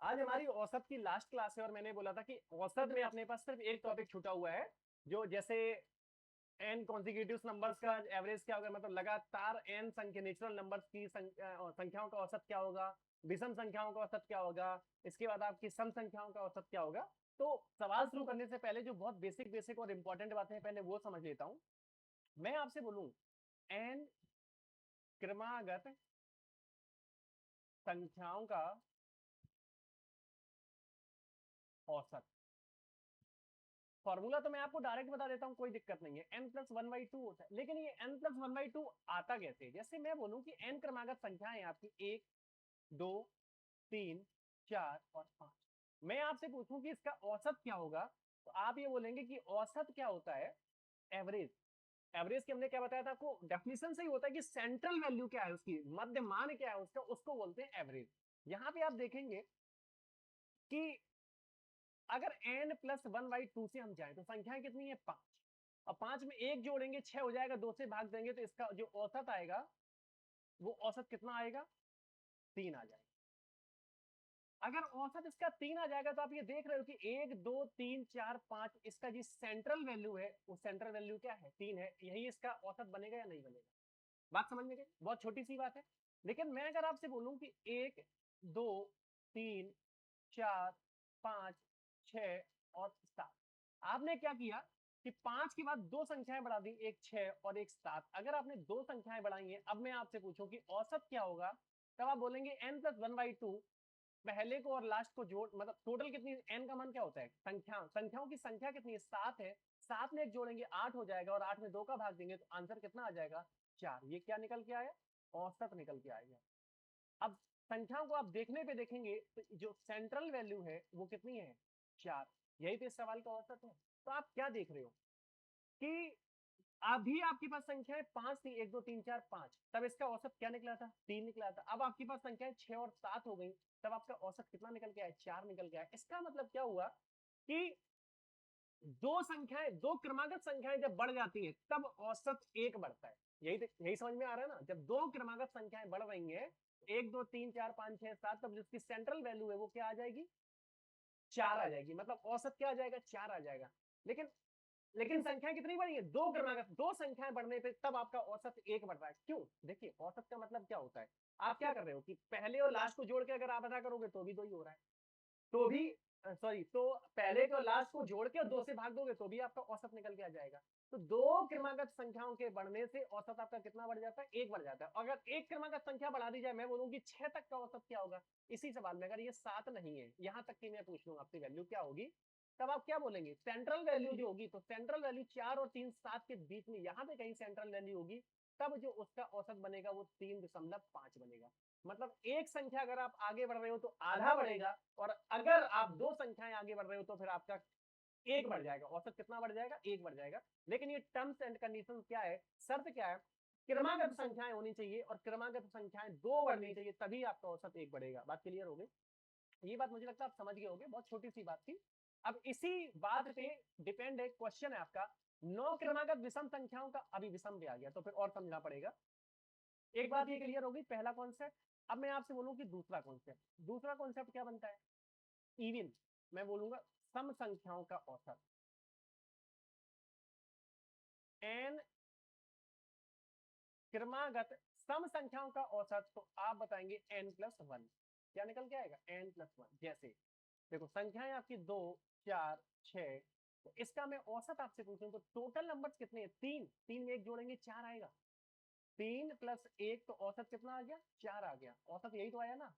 आज हमारी औसत की लास्ट क्लास है और मैंने बोला था कि औसत में अपने पास सिर्फ एक टॉपिक छूटा हुआ है, जो जैसे एन कॉन्जिक्यूटिव नंबर्स का एवरेज क्या होगा, मतलब लगातार एन संख्या नेचुरल नंबर्स की संख्याओं का औसत क्या होगा, विषम संख्याओं का औसत क्या होगा, इसके बाद आपकी सम संख्याओं का औसत क्या होगा। तो सवाल शुरू करने से पहले जो बहुत बेसिक बेसिक और इंपॉर्टेंट बातें हैं पहले वो समझ लेता हूं। मैं आपसे बोलूं एन क्रमागत संख्याओं का औसत, फॉर्मूला तो मैं आपको डायरेक्ट बता देता हूँ, कोई दिक्कत नहीं है। n plus one by two होता है, लेकिन ये n plus one by two आता कैसे? जैसे मैं बोलूं कि n क्रमागत संख्याएं आपकी एक, दो, तीन, चार और पांच। मैं आपसे पूछूं कि इसका औसत क्या होगा, तो आप ये बोलेंगे कि औसत क्या होता है? एवरेज। एवरेज की हमने क्या बताया था आपको, डेफिनेशन से ही होता है कि सेंट्रल वैल्यू क्या है उसकी, मध्य मान क्या है उसका, उसको बोलते हैं एवरेज। यहां पे आप देखेंगे कि अगर n plus one by two से हम जाए तो संख्याएं कितनी है? पांच। और पांच में एक जोड़ेंगे छह हो जाएगा, दो से भाग देंगे तो इसका जो औसत आएगा वो औसत कितना आएगा? तीन आ जाएगा। अगर औसत इसका तीन आ जाएगा तो आप ये देख रहे हो कि एक, दो, तीन, चार, पांच, इसका जो सेंट्रल वैल्यू है वो सेंट्रल वैल्यू क्या है? तीन है। यही इसका औसत बनेगा या नहीं बनेगा? बात समझ में गई? बहुत छोटी सी बात है। लेकिन मैं अगर आपसे बोलूं कि एक, दो, तीन, चार, पांच, छह और सात, आपने क्या किया कि पांच के बाद दो संख्याएं बढ़ा दी, एक छह और एक सात। अगर आपने दो संख्याएं बढ़ाई हैं, अब मैं आपसे पूछूं कि औसत क्या होगा, तब आप बोलेंगे n plus one by two. पहले को और लास्ट को जोड़, मतलब टोटल कितनी, n का मान क्या होता है? संख्याओं की संख्या कितनी है? सात है। सात में एक जोड़ेंगे आठ हो जाएगा, और आठ में दो का भाग देंगे तो आंसर कितना आ जाएगा? चार। ये क्या निकल के आया? औसत निकल के आएगा। अब संख्याओं को आप देखने पे देखेंगे तो जो सेंट्रल वैल्यू है वो कितनी है? चार। यही तो इस सवाल का औसत है। तो आप क्या देख रहे हो कि अभी आपके पास संख्याएं पांच थी, एक, दो, तीन, चार, पांच, तब इसका औसत क्या निकला था? तीन निकला था। अब आपके पास संख्याएं छह और सात हो गई, तब आपका औसत कितना निकल के आया? चार निकल के आया। इसका मतलब क्या हुआ कि दो क्रमागत संख्याएं जब बढ़ जाती हैं तब औसत एक बढ़ता है। यही समझ में आ रहा है ना? जब दो क्रमागत संख्याएं बढ़ रही हैं, एक, दो, तीन, चार, पांच, छह, सात, तब जिसकी सेंट्रल वैल्यू है वो क्या आ जाएगी? चार आ जाएगी। मतलब औसत क्या आ जाएगा? चार आ जाएगा। लेकिन लेकिन संख्या कितनी बढ़ी है? दो क्रमागत, दो संख्याएं बढ़ने पे तब आपका औसत एक बढ़ रहा है। क्यों? देखिए, औसत का मतलब क्या होता है। आप क्या कर रहे हो कि पहले और लास्ट को जोड़ के अगर आप अदा करोगे तो भी दो ही हो रहा है, तो भी सॉरी, तो पहले को लास्ट को जोड़ के दो से भाग दोगे तो भी आपका औसत निकल के आ जाएगा। तो दो क्रमागत संख्याओं के बढ़ने से औसत आपका कितना बढ़ जाता है? एक बढ़ जाता है। अगर एक क्रमागत संख्या बढ़ा दी जाए, मैं बोलूंगी छह तक का औसत क्या होगा इसी सवाल में, अगर ये सात नहीं है, यहां तक की मैं पूछ लूंगा आपकी वैल्यू क्या होगी, तब आप क्या बोलेंगे? सेंट्रल वैल्यू जो होगी, तो सेंट्रल वैल्यू चार और तीन, सात के बीच में यहां पे कहीं सेंट्रल वैल्यू होगी, तब जो उसका औसत बनेगा वो 3.5 बनेगा। मतलब एक संख्या अगर आप आगे बढ़ रहे हो तो आधा बढ़ेगा, और अगर आप दो संख्याएं आगे बढ़ रहे हो तो फिर आपका एक बढ़ जाएगा। औसत कितना बढ़ जाएगा? एक बढ़ जाएगा। लेकिन ये टर्म्स एंड कंडीशन क्या है, शर्त क्या है? क्रमागत संख्याएं होनी चाहिए और क्रमागत संख्याएं दो बढ़नी चाहिए, तभी आपका औसत एक बढ़ेगा। बात क्लियर हो गई? ये बात मुझे लगता है आप समझ गए होंगे, बहुत छोटी सी बात थी। अब इसी बात पे डिपेंड एक क्वेश्चन है आपका, नौ क्रमागत विषम संख्याओं का, अभी विषम भी आ गया तो फिर और समझना पड़ेगा। एक बात ये क्लियर होगी, पहला कॉन्सेप्ट। अब मैं आपसे बोलूं कि दूसरा कॉन्सेप्ट, दूसरा कॉन्सेप्ट क्या बनता है? इवन, मैं बोलूंगा सम संख्याओं का औसत। एन क्रमागत सम संख्याओं का औसत, तो आप बताएंगे एन प्लस वन। क्या निकल के आएगा? N plus one. जैसे देखो, संख्याएं आपकी दो, चार, छह, तो इसका मैं औसत आपसे पूछूं तो टोटल नंबर्स कितने हैं? तीन। तीन में एक जोड़ेंगे चार आएगा। तीन प्लस एक, तो औसत कितना आ गया? चार आ गया। औसत यही तो आया ना,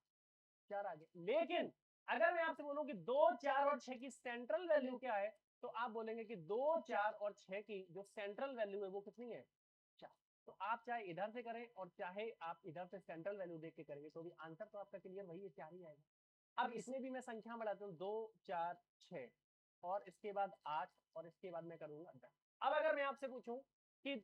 चार आ गया। लेकिन अगर मैं आपसे बोलूं कि दो, चार और छह की सेंट्रल वैल्यू क्या है, तो आप बोलेंगे कि दो, चार और छह की जो सेंट्रल वैल्यू है वो कितनी है? चार। तो आप चाहे इधर से करें और चाहे आप इधर से सेंट्रल वैल्यू देख के करेंगे, तो भी आंसर तो आपका क्लियर वही है, चार ही आएगा। अब इसमें भी मैं संख्या बढ़ाता हूँ, दो, चार, छह, और इसके बाद आठ, और इसके बाद मैं करूंगा 10। अब अगर मैं आपसे पूछूं कि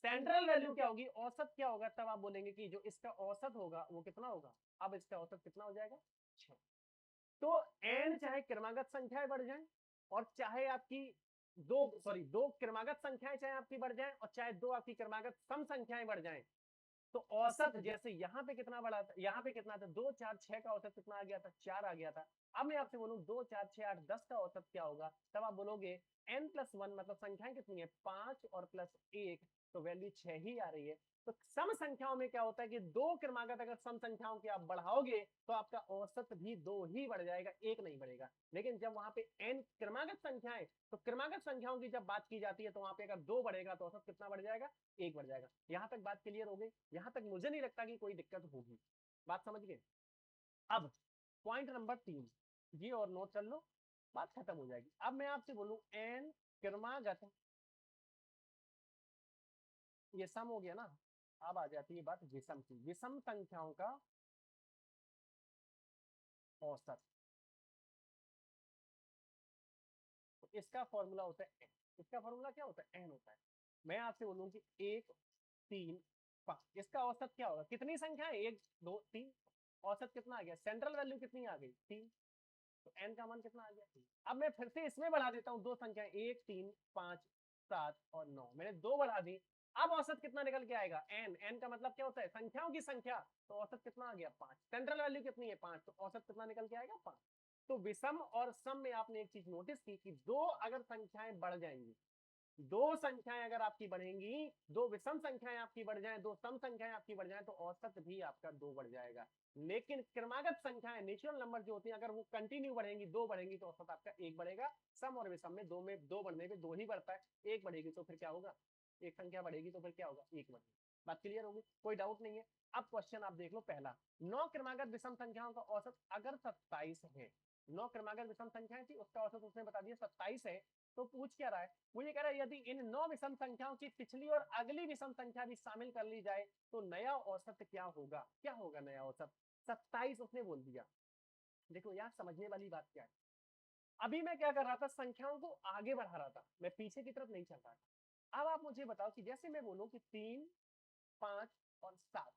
सेंट्रल वैल्यू क्या होगी, औसत क्या होगा, तब आप बोलेंगे कि जो इसका औसत होगा वो कितना होगा? अब इसका औसत कितना हो जाएगा? 6। तो एन चाहे क्रमागत संख्याएं बढ़ जाएं, और चाहे आपकी दो क्रमागत संख्याएं चाहे आपकी बढ़ जाएं, और चाहे दो आपकी क्रमागत सम संख्याएं बढ़ जाएं, तो औसत जैसे यहाँ पे कितना बड़ा था, यहाँ पे कितना था 2 4 6 का औसत कितना आ गया था 4 आ गया था। अब मैं आपसे बोलूं 2 4 6 8 10 का औसत क्या होगा, तब आप बोलोगे n+1 मतलब संख्याएं कितनी है 5 और +1 तो वैल्यू 6 ही आ रही है। तो सम संख्याओं में क्या होता है कि दो क्रमागत अगर सम संख्याओं की आप बढ़ाओगे तो आपका औसत भी 2 ही बढ़ जाएगा, 1 नहीं बढ़ेगा। लेकिन जब वहां पे n क्रमागत संख्याएं, तो क्रमागत संख्याओं की जब बात की जाती है तो वहां पे अगर 2 बढ़ेगा तो औसत कितना बढ़ जाएगा, 1 बढ़ जाएगा। यहां तक बात क्लियर हो गई, यहां तक मुझे नहीं लगता कि कोई दिक्कत होगी, बात समझ गए। अब पॉइंट नंबर 3, जी और नोट कर लो, बात खत्म हो जाएगी। अब मैं आपसे बोलूं n क्रमागत, ये सम हो गया ना, अब आ जाती है बात विषम की, विषम संख्याओं का औसत। तो इसका फॉर्मूला होता है n, इसका फॉर्मूला क्या होता है n होता है। मैं आपसे बोलूं कि 1 3 5, इसका औसत क्या होगा, कितनी संख्या है 1 2 3, औसत कितना आ गया, सेंट्रल वैल्यू कितनी आ गई 3, तो n का मान कितना आ गया 3। अब मैं फिर से इसमें बढ़ा देता हूँ दो संख्याएं 1 3 5 7 और 9, मैंने दो बढ़ा दी। अब औसत कितना निकल के आएगा n, n का मतलब क्या होता है संख्याओं की संख्या, तो औसत कितना आ गया 5, सेंट्रल वैल्यू कितनी है 5, तो औसत कितना निकल के आएगा 5। तो विषम और सम में आपने एक चीज नोटिस की कि दो अगर संख्याएं बढ़ जाएंगी, दो संख्याएं अगर आपकी बढ़ेंगी, दो विषम संख्याएं आपकी बढ़ जाएं, दो सम संख्याएं आपकी बढ़ जाएं, तो औसत भी आपका 2 बढ़ जाएगा। लेकिन क्रमागत संख्याएं नेचुरल नंबर जो होती हैं अगर वो कंटिन्यू बढ़ेंगी, 2 बढ़ेंगी तो औसत आपका 1 बढ़ेगा। सम और विषम में 2 बढ़ने पे 2 ही बढ़ता है, 1 बढ़ेगी तो फिर क्या होगा, एक संख्या बढ़ेगी तो फिर क्या होगा 1 बढ़ेगी। बात क्लियर होगी, कोई डाउट नहीं है। अब क्वेश्चन आप देख लो पहला, 9 क्रमागत विषम संख्याओं का औसत अगर 27 है, 9 क्रमागत विषम संख्याएं थी उसका औसत उसने बता दिया 27 है, तो पूछ क्या रहा है, वो ये कह रहा है यदि इन 9 विषम संख्याओं की पिछली और अगली विषम संख्या भी शामिल कर ली जाए तो नया औसत क्या होगा, क्या होगा नया औसत, 27 उसने बोल दिया। देखो यार समझने वाली बात क्या है, अभी मैं क्या कर रहा था, संख्याओं को आगे बढ़ा रहा था, मैं पीछे की तरफ नहीं चल रहा था। अब आप मुझे बताओ कि जैसे मैं बोलूं कि 3 5 और 7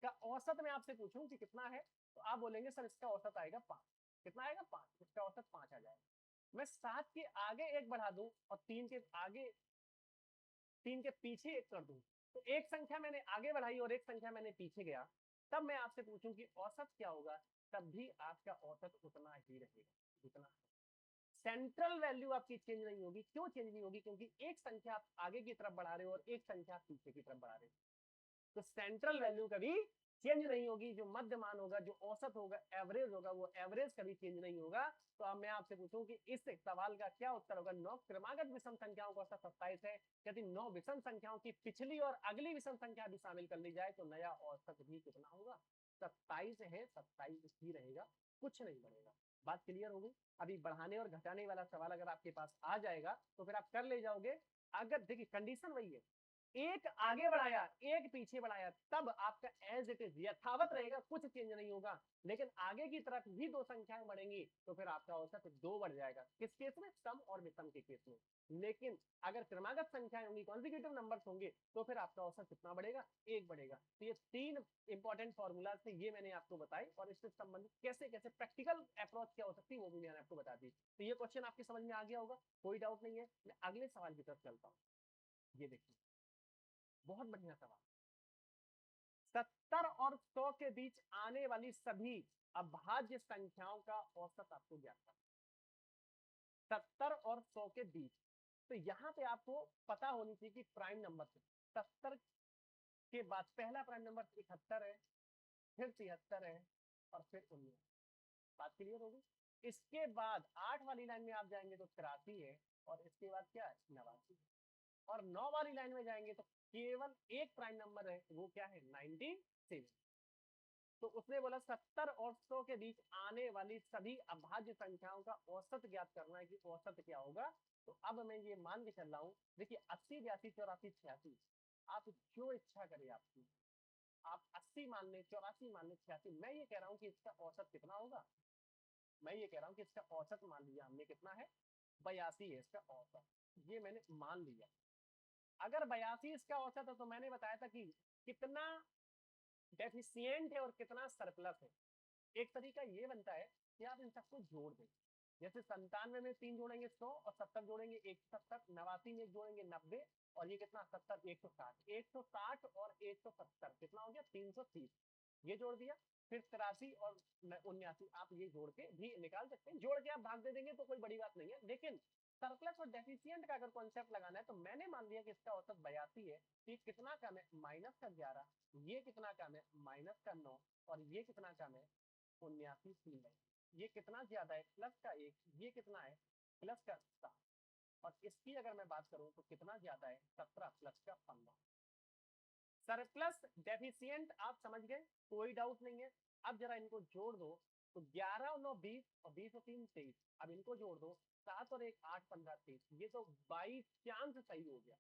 का औसत मैं आपसे पूछूं कि कितना है, तो आप बोलेंगे सर इसका औसत आएगा 5, कितना आएगा 5, इसका औसत 5 आ जाएगा। मैं 7 के आगे एक बढ़ा दूं और 3 के आगे, 3 के पीछे एक कर दूं, तो एक संख्या मैंने आगे बढ़ाई और एक संख्या मैंने पीछे गया, तब मैं आपसे पूछूं कि औसत क्या होगा, तब भी आपका औसत उतना ही रहेगा जितना, सेंट्रल वैल्यू आपकी चेंज नहीं होगी। क्यों चेंज नहीं होगी, क्योंकि एक संख्या आप आगे की तरफ बढ़ा रहे हो और एक संख्या आप पीछे की तरफ बढ़ा रहे हो, तो सेंट्रल वैल्यू कभी चेंज नहीं होगी, जो मध्य मान होगा, जो औसत होगा, एवरेज होगा, वो एवरेज कभी चेंज नहीं होगा। तो अब मैं आपसे पूछूं कि इस सवाल का क्या उत्तर होगा, 9 क्रमागत विषम संख्याओं का औसत 27 है, यदि 9 विषम संख्याओं की पिछली और अगली विषम संख्या भी शामिल कर ली जाए तो नया औसत भी कितना होगा, 27 है, 27 ही रहेगा, कुछ नहीं बढ़ेगा। बात क्लियर होगी। अभी बढ़ाने और घटाने वाला सवाल अगर आपके पास आ जाएगा तो फिर आप कर ले जाओगे। अगर देखिए कंडीशन वही है, एक आगे बढ़ाया एक पीछे बढ़ाया, तब आपका एज इट इज यथावत रहेगा, कुछ चेंज नहीं होगा। लेकिन आगे की तरफ भी दो संख्याएं बढ़ेंगी तो फिर आपका औसत 2 बढ़ जाएगा, किस केस में, सम और विषम के केस में। लेकिन अगर क्रमागत संख्याएं होंगी, कॉन्जिक्यूटिव नंबर्स होंगे, तो फिर आपका औसत कितना बढ़ेगा, 1 बढ़ेगा। तो ये 3 इंपॉर्टेंट फॉर्मूला थे, ये मैंने आपको बताई, और इससे संबंधित कैसे कैसे प्रैक्टिकल अप्रोच क्या हो सकती है वो भी मैंने आपको बता दी। तो ये क्वेश्चन आपकी समझ में आ गया होगा, कोई डाउट नहीं है। मैं अगले सवाल की तरफ चलता हूँ, ये देखिए बहुत बढ़िया सवाल, 70 और 100 के बीच आने वाली सभी अभाज्य संख्याओं का औसत आपको ज्ञात करना, 70 और 100 के बीच। तो यहां पे आपको पता होनी चाहिए कि प्राइम नंबर से 70 के बाद पहला प्राइम नंबर 71 है, फिर 73 है, और फिर 19। बात क्लियर होगी। इसके बाद 8 वाली लाइन में आप जाएंगे तो 83 है, और इसके बाद क्या है 89, और 9 वाली लाइन में जाएंगे तो केवल एक प्राइम नंबर है, वो क्या है 97। तो उसने बोला 70 और 100 के बीच आने वाली सभी अभाज्य संख्याओं का औसत ज्ञात करना है कि औसत क्या होगा। तो अब मैं ये मान के चल रहा हूँ, देखिए 80 82 84 86, आप जो इच्छा करें आपकी, आप 80 मान लें, 84 मान लें, 86, मैं ये कह रहा हूँ कि इसका औसत कितना होगा, मैं ये कह रहा हूँ कि इसका औसत मान लिया हमने कितना है, 82 है इसका औसत, ये मैंने मान लिया। अगर 82 इसका औसत है तो मैंने बताया था कि कितना डेफिशिएंट है और कितना सरप्लस है। एक तरीका ये बनता है कि आप इन सबको जोड़ दें, जैसे 97 में 3 जोड़ेंगे 100 और 70 जोड़ेंगे 170, 89 में 1 जोड़ेंगे 90 और ये कितना 70 160, 160 और 170 कितना हो गया 330, ये जोड़ दिया। फिर 83 और 79 आप ये जोड़ के भी निकाल सकते हैं, जोड़ के आप भाग दे देंगे तो कोई बड़ी बात नहीं है। लेकिन सरप्लस और डेफिशिएंट का अगर कॉन्सेप्ट लगाना है तो मैंने मान लिया कि इसका औसत 82 है, तो ये कितना कम है माइनस का 11, ये कितना कम है माइनस का 9 और ये कितना कम है 79 है। ये कितना ज्यादा है प्लस का 1, ये कितना है प्लस का 7 और इसकी अगर मैं बात करूं तो कितना ज्यादा है 17 प्लस का 15। सरप्लस डेफिशिएंट आप समझ गए, कोई डाउट नहीं है। अब जरा इनको जोड़ दो तो 11 और 9 20 और 20 और 3 23, अब इनको जोड़ दो 7 और 1 8 15 23, ये तो बाई चांस सही हो गया।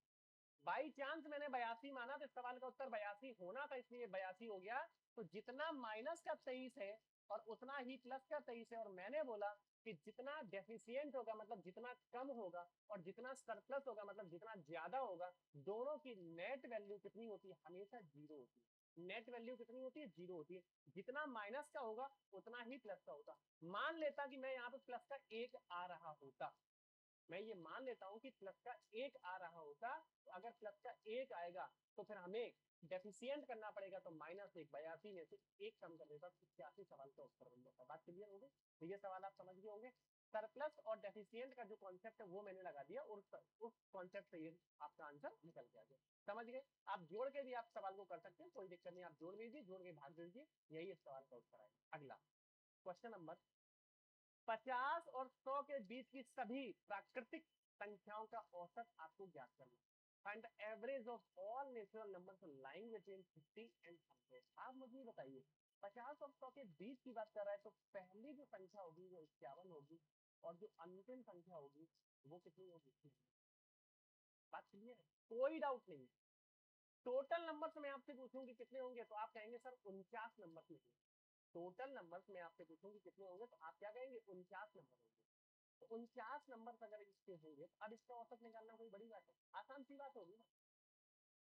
बाई चांस मैंने 82 माना तो इस सवाल का उत्तर 82 होना था, इसलिए 82 हो गया। तो जितना माइनस का 23 है और उतना ही प्लस का 23 है, और मैंने बोला कि जितना डेफिशिएंट होगा मतलब जितना कम होगा और जितना सरप्लस होगा मतलब जितना ज्यादा होगा, दोनों की नेट वैल्यू कितनी होती है हमेशा जीरो होती है। नेट वैल्यू कितनी होती है जीरो होती है। जितना माइनस का होगा उतना ही प्लस का होता। मान लेता कि मैं यहाँ पे प्लस का 1 आ रहा होता, मैं ये मान लेता हूं कि प्लस का 1 आ रहा होता, तो अगर प्लस का 1 आएगा तो फिर हमें डेफिशिएंट करना पड़ेगा, तो माइनस 1 82 में से 1 कम कर देता, 81 सवाल का उत्तर बन जाता। बात क्लियर हो गई? तो ये सवाल आप समझ गए होंगे। सरप्लस और डेफिशिएंट का जो कॉन्सेप्ट है वो मैंने लगा दिया और उस कॉन्सेप्ट से ये आपका आंसर निकल के आ गया। समझ गए? आप जोड़ के भी आप सवाल को कर सकते हैं, कोई दिक्कत नहीं, आप जोड़ लीजिए, जोड़ के भाग दीजिए, यही इस सवाल का उत्तर आएगा। अगला क्वेश्चन नंबर 50 और 100 के बीच की सभी प्राकृतिक संख्याओं का औसत आपको ज्ञात करना। Find the average of all natural numbers lying between 50 and 100। आप मुझे बताइए 50 और 100 के बीच की बात कर रहा है तो पहली जो संख्या होगी वो 51 होगी और जो अंतिम संख्या होगी वो कितनी होगी? बात क्लियर है, कोई डाउट नहीं। टोटल नंबर्स में आपसे पूछूंगी कितने होंगे तो आप कहेंगे सर 49 नंबर लिखिए। टोटल नंबर्स में आपसे पूछूंगी कितने होंगे तो आप क्या कहेंगे 49 नंबर होंगे। तो 49 नंबर अगर इसके होंगे तो अब इसका औसत निकालना कोई बड़ी बात है, आसान सी बात होगी ना।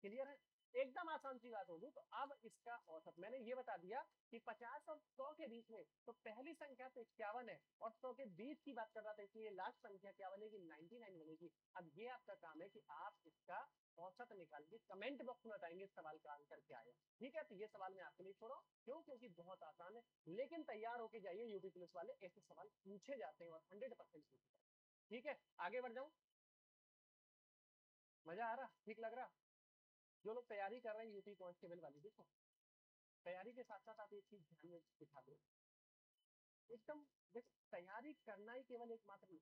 क्लियर है? एकदम आसान सी बात होगी। तो अब इसका औसत मैंने ये बता दिया कि 50 और 100 के बीच में, तो पहली संख्या तो 51 है और 100 के बीच की बात कर रहा था, इसलिए लास्ट संख्या क्या बनेगी 99 बनेगी। अब ये आपका काम है कि आप इसका औसत निकाल के कमेंट बॉक्स में बताएंगे इस सवाल का आंसर क्या आया। ठीक है? तो ये सवाल मैं आपके लिए छोड़ो, क्यों? क्योंकि बहुत आसान है, लेकिन तैयार होके जाइए, यूपी पुलिस वाले ऐसे सवाल पूछे जाते हैं और 100% पूछे जाते हैं। ठीक है, आगे बढ़ जाऊं? मजा आ रहा? ठीक लग रहा? जो लोग तैयारी कर रहे हैं यूपी कांस्टेबल वाली, देखो तैयारी के साथ साथ आप एक चीज ध्यान में बिठा दो एकदम। देखो तैयारी करना ही केवल एकमात्र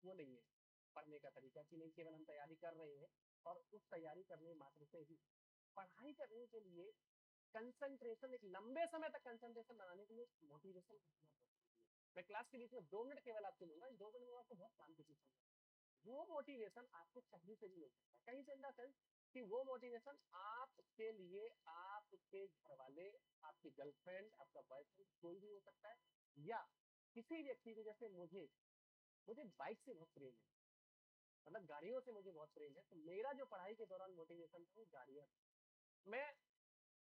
वो नहीं है पढ़ने का तरीका कि नहीं केवल हम तैयारी कर रहे हैं और उस तैयारी करने मात्र से ही। पढ़ाई करने के लिए कंसंट्रेशन, एक लंबे समय तक कंसंट्रेशन बनाने के लिए मोटिवेशन बहुत जरूरी है। मैं क्लास के बीच में 2 मिनट केवल आपको लूंगा, इन 2 मिनट में आपको बहुत शांति से समझ, वो मोटिवेशन आपको कहीं से भी मिल सकता है। कहीं से इन द सेंस कि वो मोटिवेशन आपके लिए आपके घर वाले, आपकी गर्लफ्रेंड, आपका बॉयफ्रेंड कोई भी हो सकता है, या किसी व्यक्ति को, जैसे मुझे मुझे बाइक से बहुत प्रेम है, मतलब गाड़ियों से मुझे बहुत प्रेम है, तो मेरा जो पढ़ाई के दौरान मोटिवेशन था वो गाड़ियां। मैं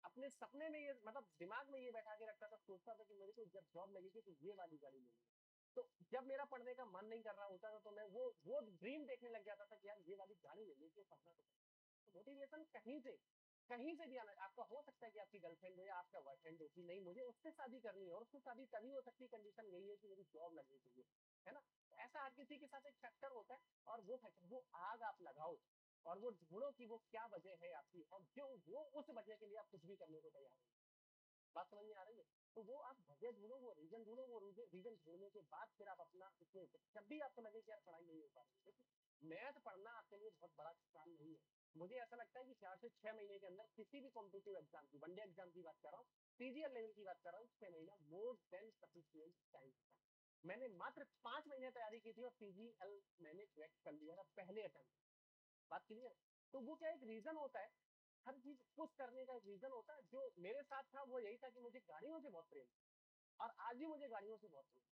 अपने सपने में ये मतलब दिमाग में ये बैठा के रखता था, सोचता था कि मेरे को जब जॉब लगेगी तो ये वाली गाड़ी लेनी है। तो जब मेरा पढ़ने का मन नहीं कर रहा होता था तो मैं वो ड्रीम देखने लग जाता था कि यार ये वाली गाड़ी ले लीजिए, सपना तो मोटिवेशन कहीं से भी आना। आपका हो सकता है कि आपकी गर्लफ्रेंड हो या आपका बॉयफ्रेंड हो कि नहीं मुझे उससे शादी करनी है, और उससे शादी तभी हो सकती है कंडीशन यही है कि मेरी जॉब लगनी चाहिए, है ना? ऐसा हर किसी के साथ एक फैक्टर होता है, और वो फैक्टर, वो आग आप लगाओ और वो ढूंढो कि वो क्या वजह है आपकी, और जो वो उस वजह के लिए आप कुछ भी करने को तैयार हो। बात समझ में आ रही है? तो वो आप वजह ढूंढो, वो रीजन ढूंढो, वो रीजन ढूंढने के बाद फिर आप अपना इसमें, जब भी आपको लगे कि यार पढ़ाई नहीं हो पा रही है, मैथ पढ़ना आपके लिए बहुत बड़ा काम नहीं है। मुझे ऐसा लगता है कि 4 से 6 महीने के अंदर किसी भी कॉम्पिटिटिव एग्जाम की, वनडे एग्जाम की बात कर रहा हूँ, सीजीएल लेवल की बात कर रहा हूँ, 6 महीना मोर देन सफिशिएंट टाइम। मैंने मात्र 5 महीने तैयारी की थी और सीजीएल मैंने क्रैक कर लिया था पहले अटेम्प्ट। बात क्लियर? तो वो क्या एक रीजन होता है, हर चीज पुश करने का एक रीजन होता है। जो मेरे साथ था वो यही था कि मुझे गाड़ियों से बहुत प्रेम, और आज भी मुझे गाड़ियों से बहुत प्रेम।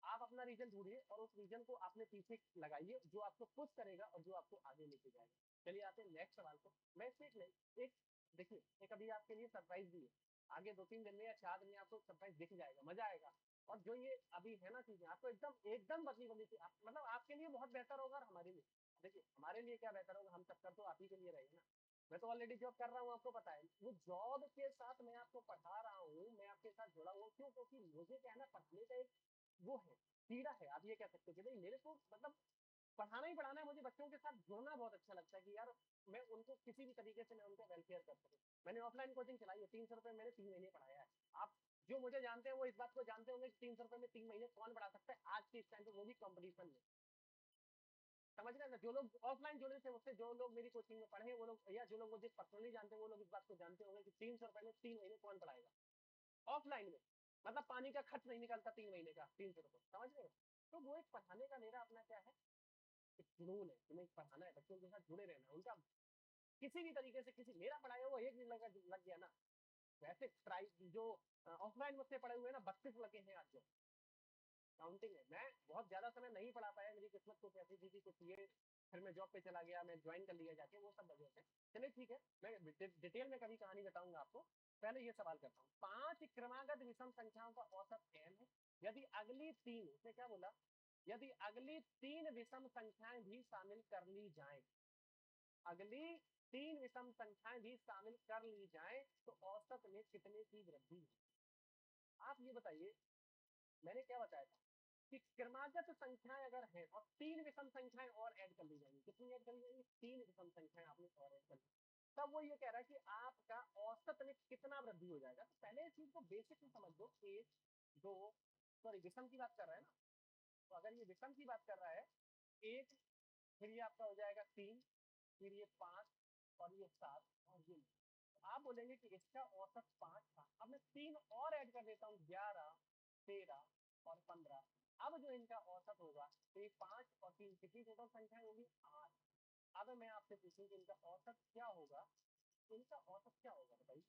आप अपना रीजन ढूंढिए और उस रीजन को अपने पीछे लगाइए जो आपको पुश करेगा और जो आपको आगे लेके जाएगा। चलिए आते हैं नेक्स्ट सवाल को। मैं इसमें एक देखिए, एक अभी आपके लिए सरप्राइज भी है, आगे 2-3 दिन में या 4 दिन में आपको सरप्राइज दिख जाएगा, मजा आएगा। और जो ये अभी है ना चीजें, आपको एकदम एकदम बदली बदली थी, मतलब आपके लिए बहुत बेहतर होगा और हमारे लिए, देखिए हमारे लिए क्या बेहतर होगा, हम चक्कर तो आप ही के लिए रहेगा ना। मैं तो ऑलरेडी जॉब कर रहा हूँ, आपको पता है, वो जॉब के साथ मैं आपको पढ़ा रहा हूँ, मैं आपके साथ जुड़ा हुआ, क्यों? क्योंकि मुझे क्या है ना, पढ़ने का एक वो है, कीड़ा है, आप ये कह सकते हो कि भाई मेरे को मतलब पढ़ाना ही पढ़ाना है, मुझे बच्चों के साथ जुड़ना बहुत अच्छा लगता है कि यार मैं उनको किसी भी तरीके से मैं उनको वेलफेयर कर सकूँ। मैंने ऑफलाइन कोचिंग चलाई है, 300 रुपए मैंने 3 महीने पढ़ाया है। आप जो मुझे जानते हैं वो इस बात को जानते होंगे कि 300 रुपए में 3 महीने कौन पढ़ा सकता है आज के इस टाइम पे, वो भी कॉम्पिटिशन में। समझ रहे हैं ना, जो लोग ऑफलाइन जुड़े थे उससे, जो लोग मेरी कोचिंग में पढ़े वो लोग, या जो लोग मुझे पर्सनली जानते हैं वो लोग इस बात को जानते होंगे कि 300 रुपए में 3 महीने कौन पढ़ाएगा ऑफलाइन में। मतलब पानी का खर्च नहीं निकलता 3 महीने का 300 रुपए, समझ रहे हो? तो वो एक पढ़ाने का मेरा अपना क्या है, एक जुनून है कि नहीं, पढ़ाना है, बच्चों के साथ जुड़े रहना है, उनका किसी भी तरीके से, किसी मेरा पढ़ाया हुआ एक दिन लग गया ना, वैसे जो ऑफलाइन मुझसे पढ़े हुए ना 32 लगे हैं आज जो काउंटिंग है। मैं बहुत ज्यादा समय नहीं पढ़ा पाया, मेरी किस्मत कुछ ऐसी थी कि कुछ ये, फिर मैं जॉब पे चला गया, मैं ज्वाइन कर लिया जाके, वो सब वजह से। चलिए ठीक है, मैं डिटेल में कभी कहानी बताऊंगा आपको। पहले ये सवाल करता हूँ, 5 क्रमागत विषम संख्याओं का औसत n है, यदि अगली 3, उसने क्या बोला, यदि अगली 3 विषम संख्याएं भी शामिल कर ली जाए, अगली 3 विषम संख्याएं भी शामिल कर ली जाए तो औसत में कितने की वृद्धि है? आप ये बताइए, मैंने क्या बताया था कि क्रमागत संख्याएं अगर हैं और 3 विषम संख्याएं और ऐड कर ली जाएंगी, कितनी ऐड कर ली जाएंगी? 3 विषम संख्याएं आपने और ऐड कर ली, तब वो ये कह रहा है कि आपका औसत में कितना वृद्धि हो जाएगा। तो पहले इस चीज को बेसिक में समझ लो, 1 2, सॉरी विषम की बात कर रहा है ना, तो अगर ये विषम की बात कर रहा है, 1, फिर ये आपका हो जाएगा 3, फिर ये 5 और ये 7 और ये 9। आप बोलेंगे कि इसका औसत 5 था, अब मैं 3 और ऐड कर देता हूँ, 11 13 और 15। अब जो इनका औसत होगा, तो ये 5 और 3 कितनी टोटल संख्या होगी? 8। अब मैं आपसे पूछूं कि इनका औसत क्या होगा, इनका औसत क्या होगा बताइए?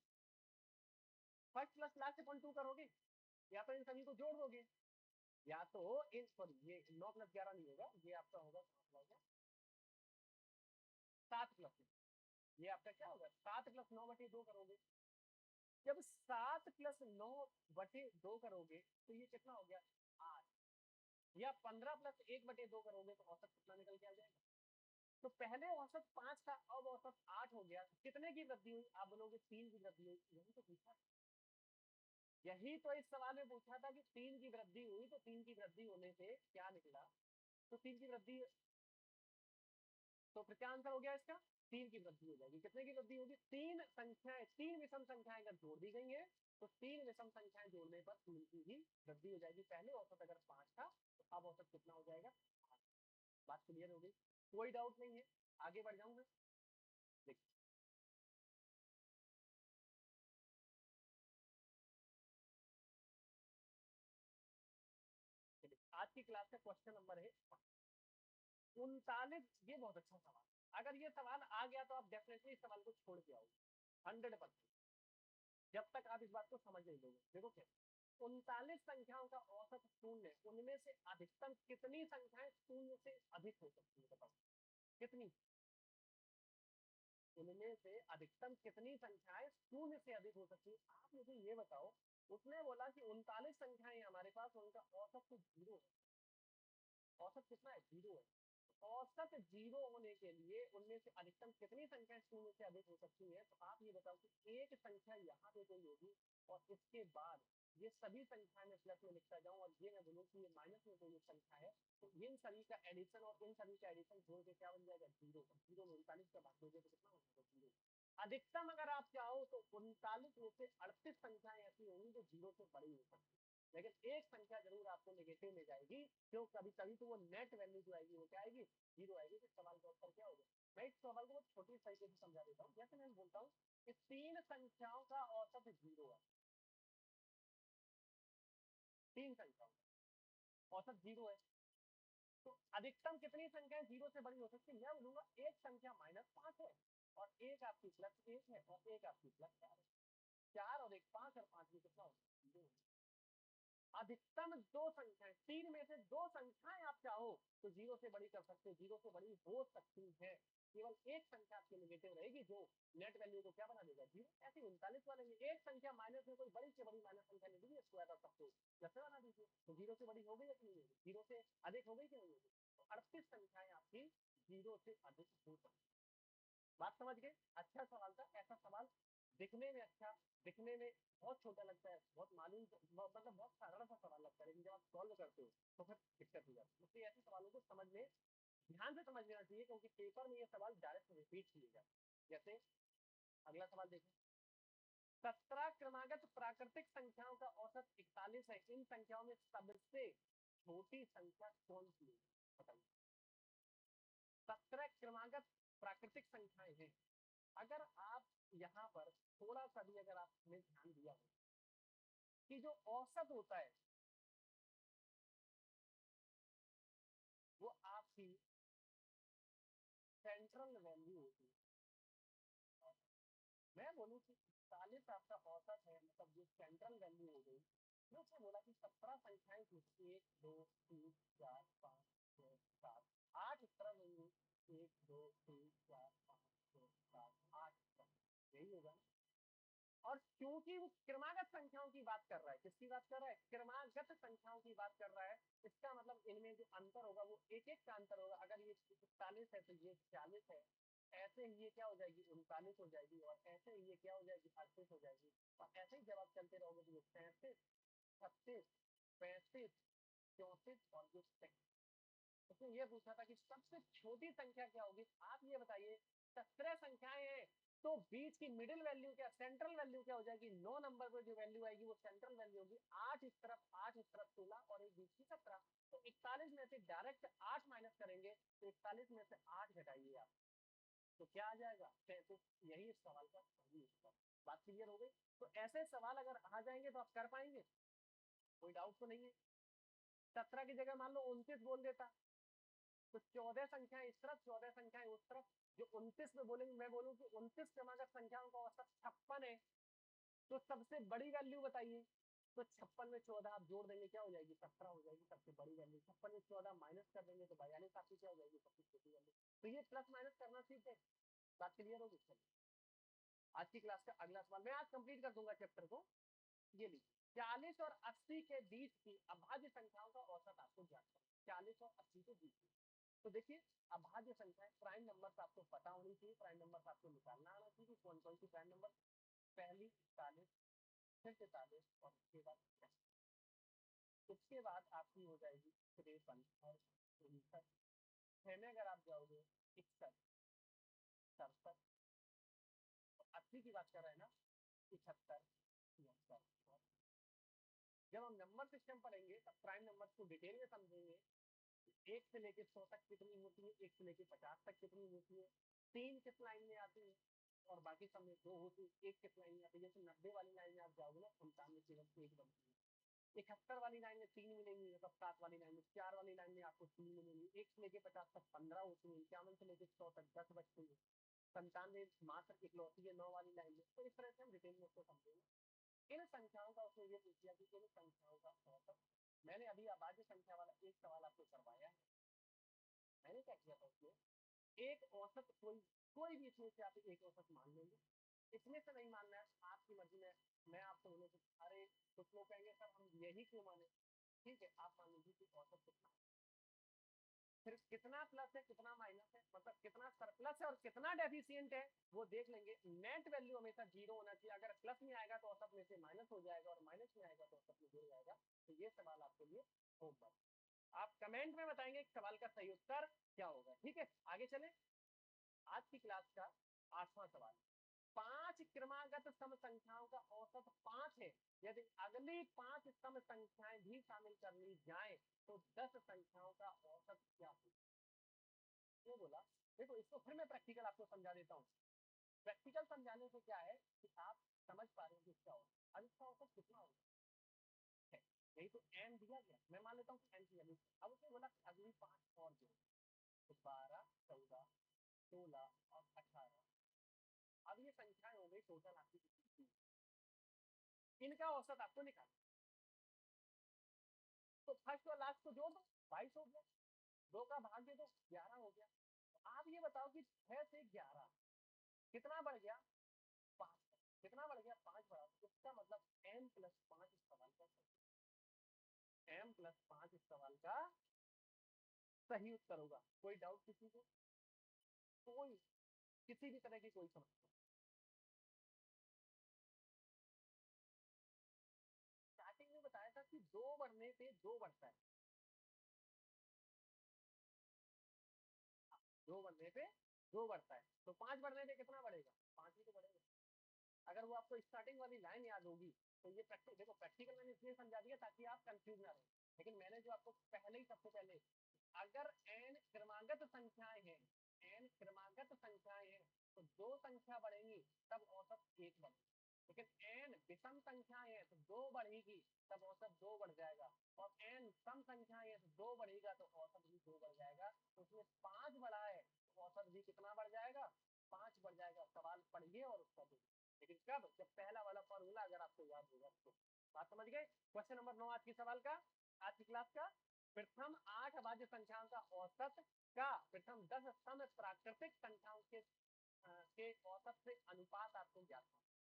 फर्स्ट प्लस लास्ट अपॉइंट 2 करोगे, या तो इन सभी को जोड़ दोगे, या तो इन, सॉरी ये 9 + 11 नहीं होगा, ये आपका होगा 7 प्लस, ये आपका क्या होगा 7 + 9/2 करोगे। जब 7 + 9/2 करोगे तो ये कितना हो गया? 8। या 15 + 1/2 करोगे तो औसत कितना निकल के आ जाएगा? तो पहले औसत 5 था, अब औसत 8 हो गया, कितने की वृद्धि हुई? आप बोलोगे 3 की वृद्धि हुई, यही तो पूछा, यही तो इस सवाल में पूछा था कि 3 की वृद्धि हुई, तो 3 की वृद्धि होने से क्या निकला? तो 3 की वृद्धि, तो फिर क्या आंसर हो गया इसका? 3 की वृद्धि हो जाएगी। कितने की वृद्धि होगी? 3 संख्याएं, 3 विषम संख्याएं अगर जोड़ दी गई है, तो 3 विषम संख्याएं जोड़ने पर 3 की ही वृद्धि हो जाएगी। पहले औसत अगर 5 था, तो अब औसत कितना हो जाएगा? 8। बात क्लियर हो गई? कोई डाउट नहीं है? आगे बढ़ जाऊं मैं? देखिए, आज की क्लास का क्वेश्चन नंबर है 39। ये बहुत अच्छा सवाल, अगर ये सवाल आ गया तो आप डेफिनेटली इस सवाल को छोड़ के आओगे 100%, जब तक आप इस बात को समझ नहीं लोगे। देखो क्या, 39 संख्याओं का औसत शून्य, उनमें से अधिकतम कितनी संख्याएं शून्य से अधिक हो सकती है? बताओ कितनी, उनमें से अधिकतम कितनी संख्याएं शून्य से अधिक हो सकती है? आप मुझे ये बताओ। उसने बोला कि 39 संख्याएं हमारे पास, उनका औसत तो 0 है। औसत कितना है? 0 है। औसत 0 होने के लिए उनमें से अधिकतम कितनी संख्या शून्य से अधिक हो सकती है? तो आप ये बताओ कि एक संख्या यहाँ पे कोई होगी, और इसके बाद ये सभी संख्या में प्लस में लिखता जाऊं, और ये मैं बोलूँ कि ये माइनस में कोई एक संख्या है, तो इन सभी का एडिशन और इन सभी का एडिशन जोड़ के क्या बन जाएगा? 0। 0 में 39 का भाग दोगे तो कितना हो जाएगा? 0। अधिकतम अगर आप चाहो तो 39 में से 38 संख्याएं ऐसी होंगी जो 0 से बड़ी हो सकती है, लेकिन एक संख्या जरूर आपको नेगेटिव में जाएगी, क्यों? कभी कभी तो वो नेट वैल्यू जो आएगी वो क्या आएगी? 0 आएगी। तो सवाल का उत्तर क्या होगा? मैं इस सवाल को बहुत छोटी तरीके से समझा देता हूँ। जैसे मैं बोलता हूँ कि 3 संख्याओं का औसत 0 है, 3 संख्याओं का औसत 0 है, तो अधिकतम कितनी संख्याएं 0 से बड़ी हो सकती है? मैं बोलूंगा एक संख्या -5 है, और एक आपकी +1 है, और एक आपकी +4 है। 4 और 1 5, और 5 में कितना होगा? 0। अधिकतम दो संख्याएं, तीन में से दो संख्याएं आप चाहो तो जीरो से बड़ी कर सकते हो, जीरो से बड़ी हो सकती है। केवल एक संख्या आपकी नेगेटिव रहेगी जो नेट वैल्यू को क्या बना देगा, जीरो। ऐसे 39 वाले में एक संख्या माइनस में कोई बड़ी से बड़ी माइनस संख्या ले लीजिए, स्क्वायर ऑफ सबको जैसे बना दीजिए, तो जीरो से बड़ी हो गई या नहीं होगी, जीरो से अधिक हो गई कि नहीं होगी। तो 38 संख्याएं आपकी जीरो से अधिक हो सकती है। बात समझ गए? अच्छा सवाल था। ऐसा सवाल दिखने में अच्छा, दिखने में बहुत छोटा लगता है, बहुत मालूम, मतलब बहुत साधारण सा सवाल लगता है, लेकिन जब आप सॉल्व करते हो तो फिर दिक्कत हो जाती है। इसलिए ऐसे सवालों को समझने, ध्यान से समझ लेना चाहिए, क्योंकि पेपर में ये सवाल डायरेक्ट रिपीट किए जाते हैं। जैसे अगला सवाल देखें, 17 क्रमागत प्राकृतिक संख्याओं का औसत 41 है, इन संख्याओं में सबसे छोटी संख्या कौन सी है, बताइए। 17 क्रमागत प्राकृतिक संख्याएं हैं। अगर आप यहाँ पर थोड़ा सा भी अगर आपने ध्यान दिया हो कि जो औसत होता है वो आपकी सेंट्रल वैल्यू होती है। मैं बोलूँ कि 41 आपका औसत है, मतलब जो सेंट्रल वैल्यू हो गई। मैं उसने बोला कि 17 संख्याएं थी, 1 2 3 4 5 6 7 8 इस तरह नहीं, 1 2 3 4 5 6 7 8 यही होगा ना। और क्योंकि वो क्रमागत संख्याओं की बात कर रहा है, किसकी बात कर रहा है, क्रमागत संख्याओं की बात कर रहा है। इसका मतलब इनमें जो अंतर होगा वो एक एक का अंतर होगा। अगर ये 41 है तो ये 40 है, ऐसे ही ये क्या हो जाएगी 39 हो जाएगी, और ऐसे ही ये क्या हो जाएगी 38 हो जाएगी। और ऐसे ही जब आप चलते रहोगे तो ये 37 36 35 34 और ये 37। उसने ये पूछा था कि सबसे छोटी संख्या क्या होगी। आप ये बताइए, 17 संख्याएं हैं तो बीच की मिडिल वैल्यू क्या, सेंट्रल वैल्यू क्या हो जाएगी, 9 नंबर पर जो वैल्यू आएगी वो सेंट्रल वैल्यू होगी। 8 इस तरफ 8 इस तरफ 16 और एक बीच की 17। तो 41 में से डायरेक्ट 8 माइनस करेंगे तो 41 में से 8 घटाइए आप, तो क्या आ जाएगा 33। यही इस सवाल का सही उत्तर। बात क्लियर हो गई? तो ऐसे सवाल अगर आ जाएंगे तो आप कर पाएंगे, कोई डाउट तो नहीं है। 17 की जगह मान लो 29 बोल देता तो 14 संख्याएं इस तरफ 14 संख्याएं उस तरफ। जो 29 में बोलेंगे, मैं बोलूं कि 29 क्रमागत संख्याओं का औसत 56 है, तो सबसे बड़ी वैल्यू बताइए। तो 56 में 14 आप जोड़ देंगे क्या हो जाएगी, 17 हो जाएगी सबसे बड़ी वैल्यू। 56 में 14 माइनस कर देंगे तो 42 आपकी क्या हो जाएगी, सबसे छोटी वैल्यू। तो ये प्लस माइनस करना सीख है। बात क्लियर होगी? चलिए आज की क्लास का अगला सवाल मैं आज कंप्लीट कर दूंगा चैप्टर को। ये लीजिए, 40 और 80 के बीच की अभाज्य संख्याओं का औसत आपको ज्ञात करना। 40 और 80 के बीच की, तो देखिए अभाज्य संख्याएं, प्राइम नंबर्स आपको पता होनी चाहिए, प्राइम नंबर्स आपको निकालना आना चाहिए। कौन कौन सी प्राइम नंबर, पहली 40, फिर 43 और उसके बाद 80। उसके बाद आपकी हो जाएगी 53 और 59। छह में अगर आप जाओगे 61, 67 और 80 की बात कर रहे हैं ना, 75, 76। जब हम नंबर सिस्टम पढ़ेंगे तब प्राइम नंबर को डिटेल में समझेंगे। एक से लेके 100 तक कितनी होती है, एक से लेके 50 तक कितनी होती है, तीन किस लाइन में आती है और बाकी सब में दो होती है, एक किस लाइन में आती है। जैसे 90 वाली लाइन में आप जाओगे ना, 95 केवल एक बनती है। 71 वाली लाइन में 3 मिलेंगी, 7 वाली लाइन में 4 वाली लाइन में आपको 3 मिलेंगी। 1 से लेके 50 तक 15 होती है, 51 से लेके 100 तक 10 बचती है, 97 मात्र इकलौती है 9 वाली लाइन में। तो इस तरह से हम डिटेल में उसको समझेंगे। इन संख्याओं का उसने ये पूछ लिया कि इन संख्याओं का औसत। मैंने अभी अभाज्य संख्या वाला एक सवाल आपको करवाया है। मैंने क्या किया था उसमें, एक औसत कोई कोई भी इसमें से आप एक औसत मान लेंगे। इसमें से नहीं मानना है आपकी मर्जी में। मैं आपसे बोलूँ कि अरे कुछ लोग कहेंगे सर हम यही क्यों माने, ठीक है आप मान लीजिए कि औसत कितना, फिर कितना प्लस है कितना माइनस है, मतलब कितना सरप्लस है और कितना डेफिशिएंट है वो देख लेंगे। नेट वैल्यू हमेशा जीरो होना चाहिए। अगर प्लस में आएगा तो औसत में से माइनस हो जाएगा और माइनस में आएगा तो औसत में जुड़ जाएगा। तो ये सवाल आपके लिए होमवर्क। आप कमेंट में बताएंगे सवाल का सही उत्तर क्या होगा। ठीक है, आगे चले। आज की क्लास का 8वां सवाल, 5 क्रमागत सम संख्याओं का औसत 5 है, यदि अगली 5 सम संख्याएं भी शामिल कर ली जाए तो 10 संख्याओं का औसत क्या होगा। ये बोला। देखो इसको फिर मैं प्रैक्टिकल आपको समझा देता हूँ। प्रैक्टिकल समझाने से क्या है कि आप समझ पा रहे हो कि इसका औसत, अब इसका औसत कितना होगा है। यही तो एन दिया गया, मैं मान लेता हूँ एन की वैल्यू। अब उसने बोला अगली 5 और जोड़ो, तो 12 14 16 और 18। अब ये संख्याएं हो गई टोटल आपकी कितनी, इनका औसत आपको निकालना। फर्स्ट और लास्ट को जोड़ दो 22 हो गया, 2 का भाग दे दो 11 हो गया। आप ये बताओ कि 6 से 11 कितना बढ़ गया 5, कितना बढ़ गया 5 बढ़ा, इसका मतलब m+5 इस सवाल का m+5 इस सवाल का सही उत्तर होगा। कोई डाउट किसी को, कोई किसी भी तरह की कोई समस्या? स्टार्टिंग में बताया था कि 2 बढ़ने पे 2 बढ़ता है, 2 बढ़ने पे 2 बढ़ता है, तो 5 बढ़ने पे कितना बढ़ेगा 5 ही तो बढ़ेगा। अगर वो आपको स्टार्टिंग वाली लाइन याद होगी तो ये प्रैक्टिस देखो, प्रैक्टिकल मैंने इसलिए समझा दिया ताकि आप कंफ्यूज ना रहे, लेकिन मैंने जो आपको पहले ही सबसे पहले, अगर n क्रमागत संख्याएं हैं, n क्रमागत संख्याएं हैं तो 2 संख्या बढ़ेंगी तब औसत 1 बढ़ेगा, लेकिन n विषम संख्याएं हैं तो 2 बढ़ेगी तब औसत 2 बढ़ जाएगा, और n सम संख्याएं हैं तो 2 बढ़ेगा तो औसत भी 2 बढ़ जाएगा। तो उसमें 5 बढ़ा है तो औसत भी कितना बढ़ जाएगा 5 बढ़ जाएगा। सवाल पढ़िए और उसका देखिए, लेकिन कब, जब पहला वाला फॉर्मूला अगर आपको याद होगा तो। बात समझ गए? क्वेश्चन नंबर 9 आज की सवाल का, आज की क्लास का, प्रथम 8 अभाज्य संख्याओं का औसत का प्रथम 10 सम प्राकृतिक संख्याओं के औसत से अनुपात आपको ज्ञात करना।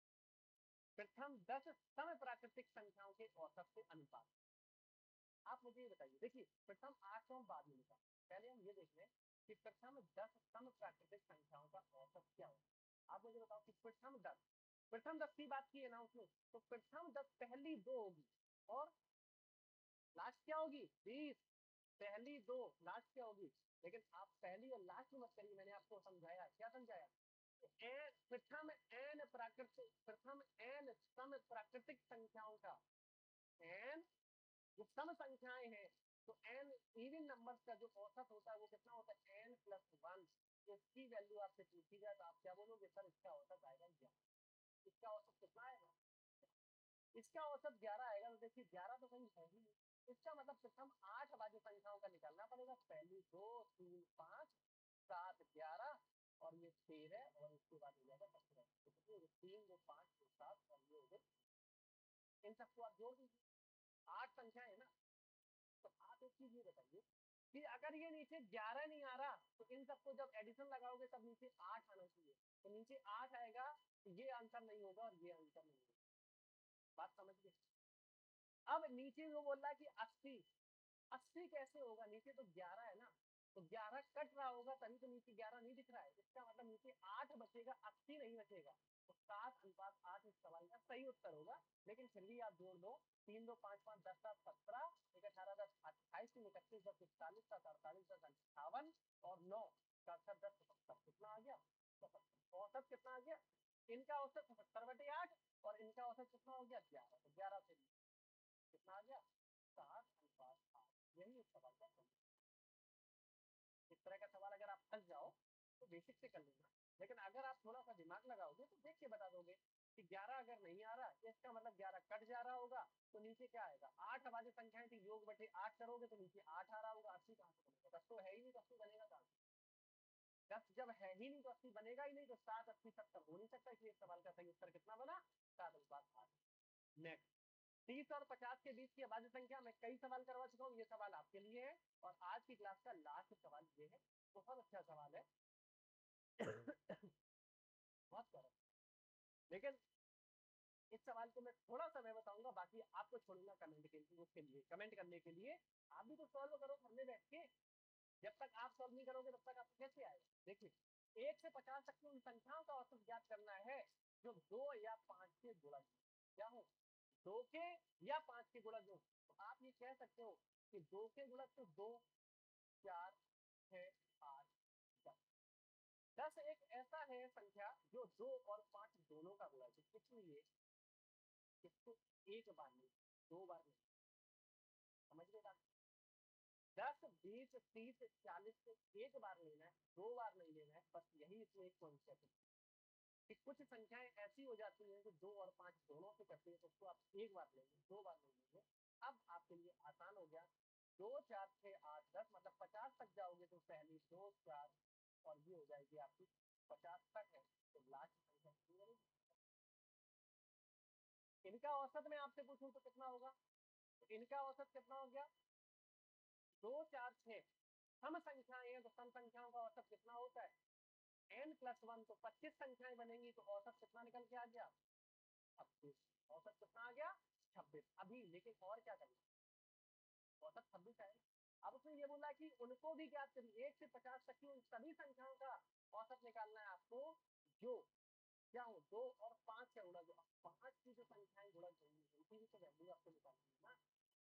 प्रथम 10 सम प्राकृतिक संख्याओं के औसत से अनुपात। आप मुझे ये बताइए, देखिए प्रथम 8 को हम बाद में निकालें, पहले हम ये देख लें कि प्रथम 10 सम प्राकृतिक संख्याओं का औसत क्या होगा। आप मुझे बताओ कि प्रथम 10 की बात की है ना उसमें, तो प्रथम 10 पहली 2 होगी और लास्ट क्या होगी 20, पहली 2 लास्ट क्या होगी। लेकिन आप पहली और लास्ट में मत करिए, मैंने आपको समझाया, क्या समझाया, प्रथम n सम प्राकृतिक संख्याओं का, n जो सम संख्याएं हैं तो n इवन नंबर्स का जो औसत होता है वो कितना होता है n+1। इसकी वैल्यू आपसे पूछी जाए तो आप क्या बोलोगे, सर इसका औसत आएगा 11। इसका औसत कितना आएगा, इसका औसत 11 आएगा। तो देखिए 11 तो कहीं है ही नहीं, इसका मतलब प्रथम 8 अभाज्य संख्याओं का निकालना पड़ेगा, पहली 2 3 5 7 11 और ये 13 और इसके बाद हो जाएगा 17। तो कितने 3 2 5 2 7 और ये हो गए, इन सबको आप जोड़ दीजिए, 8 संख्या है ना। तो आप एक चीज ये बताइए कि अगर ये नीचे 11 नहीं आ रहा तो इन सबको जब एडिशन लगाओगे तब नीचे 8 आना चाहिए, तो नीचे 8 आएगा तो ये आंसर नहीं होगा और ये आंसर नहीं होगा। बात समझ गए? अब नीचे वो बोल रहा है कि 80, 80 कैसे होगा, नीचे तो 11 है ना, तो 11 कट रहा होगा तभी तो नीचे 11 नहीं दिख रहा है, इसका मतलब नीचे 8 बचेगा, 80 नहीं बचेगा। तो 7:8 इस सवाल का सही उत्तर होगा। लेकिन फिर भी आप जोड़ दो, 3 2 5 5 10 7 17, 1 18 10 28 3 31 10 41 7 48 10 58 और 9 67 10 77, कितना आ गया 77। औसत कितना आ गया, इनका औसत 77/8 और इनका औसत कितना हो गया 11, तो 11 से कितना आ गया 7:8। यही इस सवाल का सही। इस तरह का सवाल अगर आप फंस जाओ तो बेसिक से कर लेना, लेकिन अगर आप थोड़ा सा दिमाग लगाओगे तो देख के बता दोगे कि 11 अगर नहीं आ रहा तो इसका मतलब 11 कट जा रहा होगा, तो नीचे क्या आएगा 8 अभाज्य संख्याएं थी, योग बटे 8 करोगे तो नीचे 8 आ रहा होगा, 80 कहां से बनेगा, 10 तो है ही नहीं, 10 बनेगा कहां से, 10 जब है ही नहीं तो 80 बनेगा ही नहीं, तो 7 80 70 हो नहीं सकता, इसलिए सवाल का सही उत्तर कितना बना 7:8। नेक्स्ट, 30 और 50 के बीच की अभाज्य संख्या, मैं कई सवाल करवा चुका हूँ, ये सवाल आपके लिए है और आज की क्लास का लास्ट सवाल ये है। बहुत अच्छा सवाल है बहुत सरल, लेकिन इस सवाल को मैं थोड़ा सा मैं बताऊंगा, बाकी आपको छोड़ूंगा कमेंट के लिए, उसके लिए कमेंट करने के लिए। आप भी तो सॉल्व करो घर में बैठ के, जब तक आप सॉल्व नहीं करोगे तब तक आपको कैसे आएगा। देखिए 1 से 50 तक की उन संख्याओं का औसत ज्ञात करना है जो 2 या 5 के गुणज क्या हो, 2 के या 5 के गुणज हो। तो आप ये कह सकते हो कि 2 के गुणज तो 2 4 6 8 10। 10 एक ऐसा है संख्या जो 2 और 5 दोनों का गुणज है, इसलिए इसको एक बार नहीं, 2 बार नहीं, समझ गए बात। 10 20 30 40 से एक बार लेना है, 2 बार नहीं लेना है, बस यही इसमें एक कॉन्सेप्ट है कि कुछ संख्याएं ऐसी हो जाती हैं जो 2 और 5 दोनों से करती है, तो उसको आप एक बार लेंगे, 2 बार नहीं लेंगे। अब आपके लिए आसान हो गया, 2 4 6 8 10 मतलब 50 तक जाओगे तो पहली 2 4 और ये हो जाएगी आपकी 50 तक है, तो लास्ट संख्या कितनी बनेगी। इनका औसत मैं आपसे पूछूं तो कितना होगा, तो इनका औसत कितना हो गया 2 4 6 सम संख्याएं हैं तो सम संख्याओं का औसत कितना होता है n+1, तो 25 संख्याएं बनेंगी तो औसत कितना निकल के आ गया 26। औसत कितना आ गया 26। अभी लेकिन और क्या करें, औसत 26 है। अब उसने ये बोला कि उनको भी ज्ञात करिए 1 से 50 तक की उन सभी संख्याओं का औसत निकालना है आपको जो क्या हो 2 और 5 से उड़ा, जो 5 की जो संख्याएं गुणा होंगी उनकी भी तो वैल्यू आपको निकालनी है ना।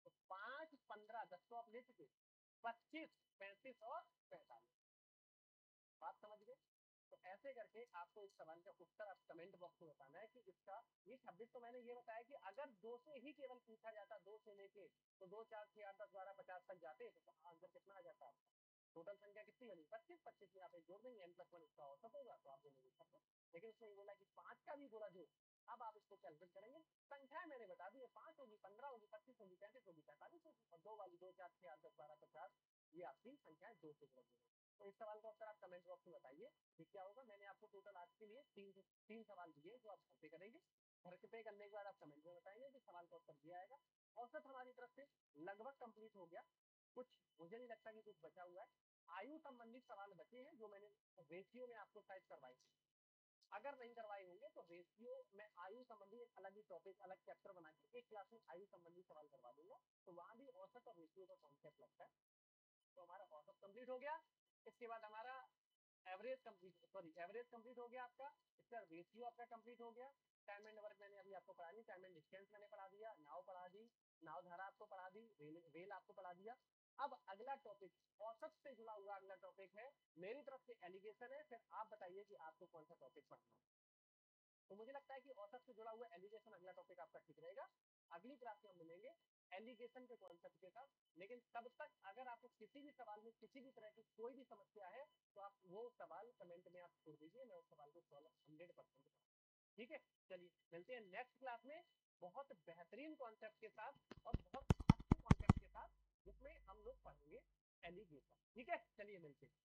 तो 5 15 10 तो आप ले चुके, 25 35 और 45। बात समझ गए। तो ऐसे करके आपको इस सवाल का उत्तर आप कमेंट बॉक्स में बताना है कि इसका ये 26 तो मैंने ये बताया कि अगर 2 से ही केवल पूछा जाता 2 से लेके तो 2 4 6 8 10 12 50 तक जाते तो आंसर कितना आ जाता आपका, टोटल संख्या कितनी बनी 25। 25 में आप एक जोड़ देंगे n+1 इसका औसत होगा तो आप बोलेंगे 26। लेकिन उसने ये बोला कि 5 का भी गुणा जो, अब आप इसको कैलकुलेट करेंगे, संख्या मैंने बता दी है 5 होगी 15 होगी 25 होगी 35 होगी 45 होगी और 2 वाली 2 4 6 8 10 12 50 ये आपकी संख्याएं 2 से गुणा होगी। तो इस सवाल का उत्तर आप कमेंट बॉक्स में बताइए कि क्या होगा। मैंने आपको टोटल आज के लिए तीन सवाल दिए जो आप घर पे करेंगे। घर पे करने के बाद आप कमेंट में बताएंगे कि सवाल का उत्तर दिया आएगा। औसत हमारी तरफ से लगभग कंप्लीट हो गया, कुछ मुझे नहीं लगता कि कुछ बचा हुआ है। आयु संबंधित सवाल बचे हैं जो मैंने रेशियो में आपको साइज करवाई थी, अगर नहीं करवाए होंगे तो रेशियो में आयु संबंधी एक अलग ही टॉपिक अलग चैप्टर बना के एक क्लास में आयु संबंधी सवाल करवा दूंगा, तो वहां भी औसत और रेशियो का कॉन्सेप्ट लगता है। तो हमारा औसत कंप्लीट हो गया। इसके बाद हमारा एवरेज कंप्लीट हो गया आपका। इसका रेशियो आपका कंप्लीट हो गया। टाइम एंड वर्क मैंने अभी आपको पढ़ा दी, टाइम एंड डिस्टेंस मैंने पढ़ा दिया, नाव पढ़ा दी, नाव धारा आपको पढ़ा दी, रेल आपको पढ़ा दिया। अब अगला टॉपिक औसत से जुड़ा हुआ अगला टॉपिक है, मेरी तरफ से एलिगेशन है, फिर आप बताइए कि आपको कौन सा टॉपिक पढ़ना है। तो मुझे लगता है कि औसत से जुड़ा हुआ एलिगेशन अगला टॉपिक आपका ठीक रहेगा। अगली क्लास में हम मिलेंगे एलिगेशन के कॉन्सेप्ट के साथ। लेकिन तब तक अगर आपको किसी भी सवाल में किसी भी तरह की कोई भी समस्या है तो आप वो सवाल कमेंट में आप छोड़ दीजिए, मैं उस सवाल को सॉल्व 100% करूंगा। ठीक है, चलिए मिलते हैं नेक्स्ट क्लास में बहुत बेहतरीन कॉन्सेप्ट के साथ और बहुत अच्छे कॉन्सेप्ट के साथ जिसमें हम लोग पढ़ेंगे एलिगेशन। ठीक है, चलिए मिलते हैं।